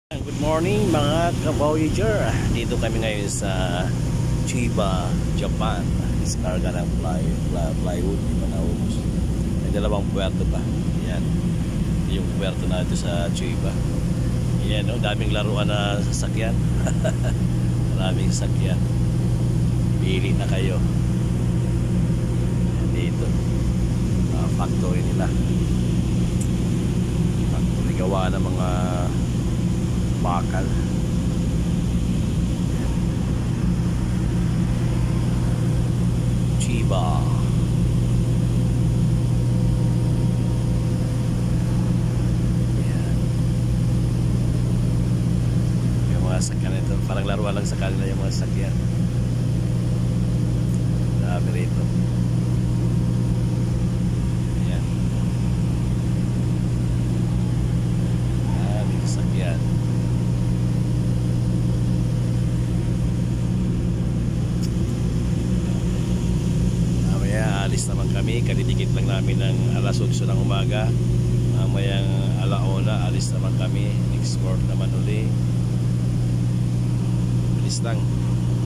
Good morning mga ka-Voyager. Dito kami ngayon sa Chiba, Japan. Iskarga ng plywood, di ba naubos? May dalawang puwerto pa. Yan. Yung puwerto na ito sa Chiba. Yan, no? Daming laruan na sasakyan. Maraming sasakyan. Pili na kayo. Dito. Factory nila. Factory gawa ng mga bakal. Chiba. Yan. Yung mga sakyan ito, parang laruan lang sa kanila yung mga sakyan. Dami rito. Yan. Daming sakyan. Alis naman kami, kadidikit lang namin ng alas 8 ng umaga. Mamayang alauna, alis naman kami. Export naman uli. Bilis lang.